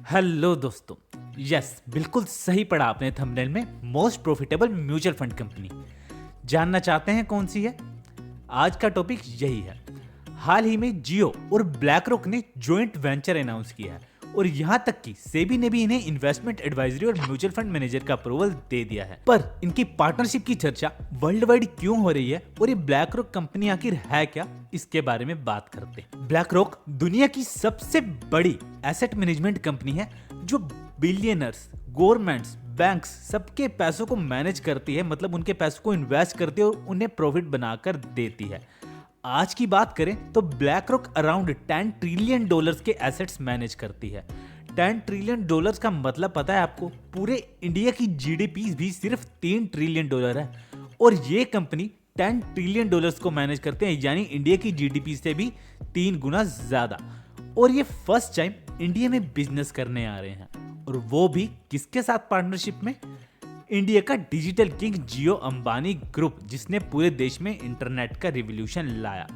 Hello दोस्तों। Yes, बिल्कुल सही पढ़ा आपने थंबनेल में। Most profitable mutual fund company जानना चाहते हैं कौन सी है? आज का टॉपिक यही है। हाल ही में जियो और ब्लैक रॉक ने जॉइंट वेंचर अनाउंस किया है और यहाँ तक कि सेबी ने भी इन्हें इन्वेस्टमेंट एडवाइजरी और म्यूचुअल फंड मैनेजर का अप्रूवल दे दिया है। पर इनकी पार्टनरशिप की चर्चा वर्ल्ड वाइड क्यों हो रही है और ये ब्लैक रॉक कंपनी आखिर है क्या, इसके बारे में बात करते हैं। ब्लैक रॉक दुनिया की सबसे बड़ी एसेट मैनेजमेंट कंपनी है जो बिलियनर्स, गवर्नमेंट्स, बैंक्स सबके पैसों को मैनेज करती है, मतलब उनके पैसों को इन्वेस्ट करती है और उन्हें प्रॉफिट बनाकर देती है। आज की बात करें तो ब्लैक रॉक अराउंड $10 ट्रिलियन के एसेट्स मैनेज करती है। $10 ट्रिलियन का मतलब पता है आपको? पूरे इंडिया की जीडीपी भी सिर्फ $3 ट्रिलियन है और ये कंपनी $10 ट्रिलियन को मैनेज करते हैं, यानी इंडिया की जीडीपी से भी 3 गुना ज्यादा। और ये फर्स्ट टाइम इंडिया में बिजनेस करने आ रहे हैं, और वो भी किसके साथ पार्टनरशिप में? इंडिया का डिजिटल किंग जियो अंबानी ग्रुप, जिसने पूरे देश में इंटरनेट का रिवॉल्यूशन लाया।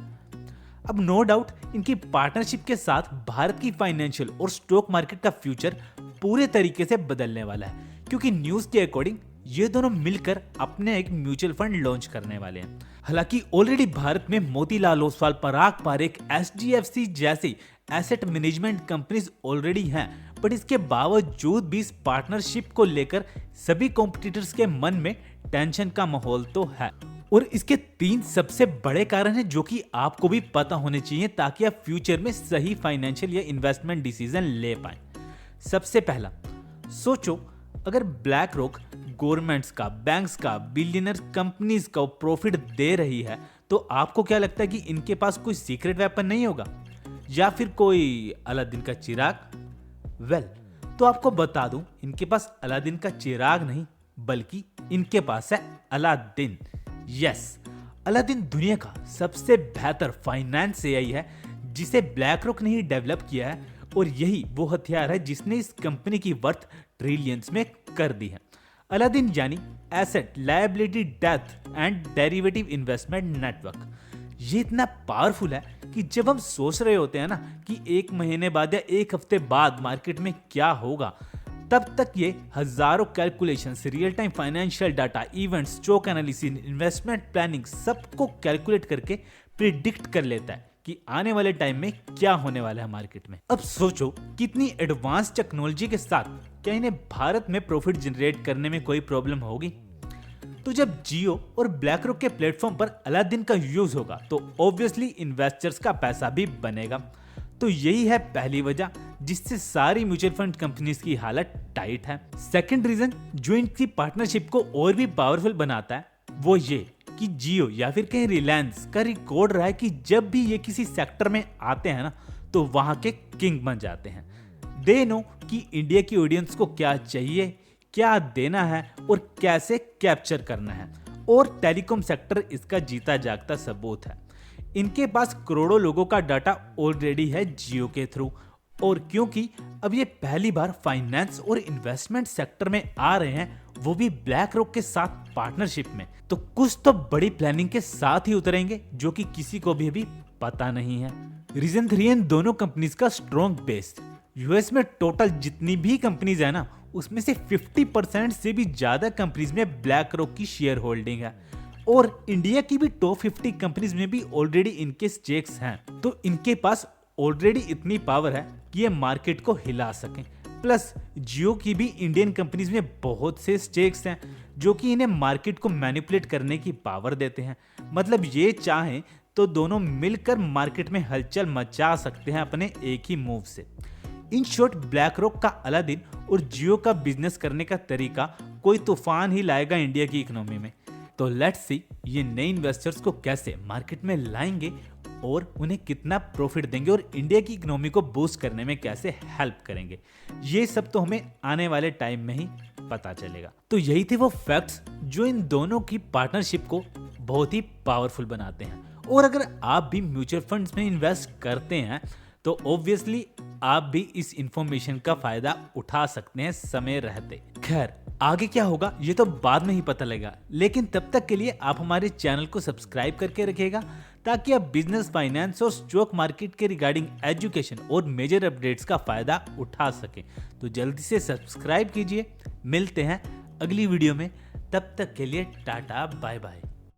अब नो डाउट इनकी पार्टनरशिप के साथ भारत की फाइनेंशियल और स्टॉक मार्केट का फ्यूचर पूरे तरीके से बदलने वाला है, क्योंकि न्यूज के अकॉर्डिंग ये दोनों मिलकर अपने एक म्यूचुअल फंड लॉन्च करने वाले हैं। हालांकि ऑलरेडी भारत में मोतीलाल ओसवाल, पराग पारेख, एचडीएफसी जैसी एसेट मैनेजमेंट कंपनीज ऑलरेडी हैं, बट इसके बावजूद भी इस पार्टनरशिप को लेकर सभी कॉम्पिटिटर्स के मन में टेंशन का माहौल तो है। और इसके 3 सबसे बड़े कारण हैं जो कि आपको भी पता होने चाहिए, ताकि आप फ्यूचर में सही फाइनेंशियल या इन्वेस्टमेंट डिसीजन ले पाएं। सबसे पहला, सोचो अगर ब्लैक रॉक गवर्नमेंट्स का, बैंक्स का, बिलियनर कंपनीज का प्रॉफिट दे रही है, तो आपको क्या लगता है कि इनके पास कोई सीक्रेट वेपन नहीं होगा या फिर कोई अलादीन का चिराग? वेल, तो आपको बता दूं, इनके पास अलादीन का चिराग नहीं, बल्कि इनके पास है अलादीन। यस, अलादीन दुनिया का सबसे बेहतर फाइनेंस एआई है जिसे ब्लैक रॉक ने ही डेवलप किया है, और यही वो हथियार है जिसने इस कंपनी की वर्थ ट्रिलियंस में कर दी है। अलादीन यानी asset liability depth and derivative investment network. ये इतना पावरफुल है कि जब हम सोच रहे होते हैं ना कि 1 महीने बाद या 1 हफ्ते बाद मार्केट में क्या होगा, तब तक ये हजारों calculations, real time financial data, events, stock analysis, investment planning सबको कैलकुलेट करके प्रिडिक्ट कर लेता है कि आने वाले टाइम में क्या होने वाला है मार्केट में। अब सोचो कितनी एडवांस टेक्नोलॉजी के साथ क्या इन्हें भारत में प्रॉफिट जनरेट करने में कोई प्रॉब्लम होगी? तो जब जियो और ब्लैक रॉक के प्लेटफॉर्म पर अलादीन का यूज होगा तो ऑब्वियसली इन्वेस्टर्स का पैसा भी बनेगा। तो यही है पहली वजह जिससे सारी म्यूचुअल फंड कंपनीज की हालत टाइट है। सेकंड रीजन जो इनकी पार्टनरशिप को और भी पावरफुल बनाता है वो ये कि जियो या फिर कहीं रिलायंस का रिकॉर्ड रहा है कि जब भी ये किसी सेक्टर में आते हैं ना, तो वहां के किंग बन जाते हैं। दे नो कि इंडिया की ऑडियंस को क्या चाहिए, क्या देना है और कैसे कैप्चर करना है, और टेलीकॉम सेक्टर इसका जीता जागता सबूत है। इनके पास करोड़ों लोगों का डाटा ऑलरेडी है जियो के थ्रू, और क्योंकि अब ये पहली बार फाइनेंस और इन्वेस्टमेंट सेक्टर में आ रहे हैं, वो भी ब्लैक रॉक के साथ पार्टनरशिप में, तो कुछ तो बड़ी प्लानिंग के साथ ही उतरेंगे जो कि किसी को भी अभी पता नहीं है। रीजन 3 इन दोनों कंपनीज का स्ट्रॉन्ग बेस। यूएस में टोटल जितनी भी कंपनीज है ना, उसमें से 50% से भी ज्यादा कंपनीज में ब्लैक रॉक की शेयर होल्डिंग है, और इंडिया की भी टॉप 50 कंपनीज में भी ऑलरेडी इनके स्टेक्स हैं। तो इनके पास ऑलरेडी इतनी पावर है कि ये मार्केट को हिला सकें। प्लस जियो की भी इंडियन कंपनीज में बहुत से स्टेक्स हैं जो कि इन्हें मार्केट को मैनिपुलेट करने की पावर देते हैं। मतलब ये चाहें तो दोनों मिलकर मार्केट में हलचल मचा सकते हैं अपने एक ही मूव से। इन शॉर्ट, ब्लैक रॉक का अलादीन और जियो का बिजनेस करने का तरीका कोई तूफान ही लाएगा इंडिया की इकोनॉमी में। तो लेट्स सी ये नए इन्वेस्टर्स को कैसे मार्केट में लाएंगे और उन्हें कितना प्रॉफिट देंगे और इंडिया की इकोनॉमी को बूस्ट करने में कैसे हेल्प करेंगे। ये सब तो हमें आने वाले टाइम में ही पता चलेगा। तो यही थे वो फैक्ट्स जो इन दोनों की पार्टनरशिप को बहुत ही पावरफुल बनाते हैं। और अगर आप भी म्यूचुअल फंड्स में इन्वेस्ट करते हैं तो ऑब्वियसली आप भी इस इंफॉर्मेशन का फायदा उठा सकते हैं समय रहते। खैर, आगे क्या होगा ये तो बाद में ही पता लगेगा, लेकिन तब तक के लिए आप हमारे चैनल को सब्सक्राइब करके रखिएगा ताकि आप बिजनेस, फाइनेंस और स्टॉक मार्केट के रिगार्डिंग एजुकेशन और मेजर अपडेट्स का फायदा उठा सकें। तो जल्दी से सब्सक्राइब कीजिए। मिलते हैं अगली वीडियो में, तब तक के लिए टाटा बाय बाय।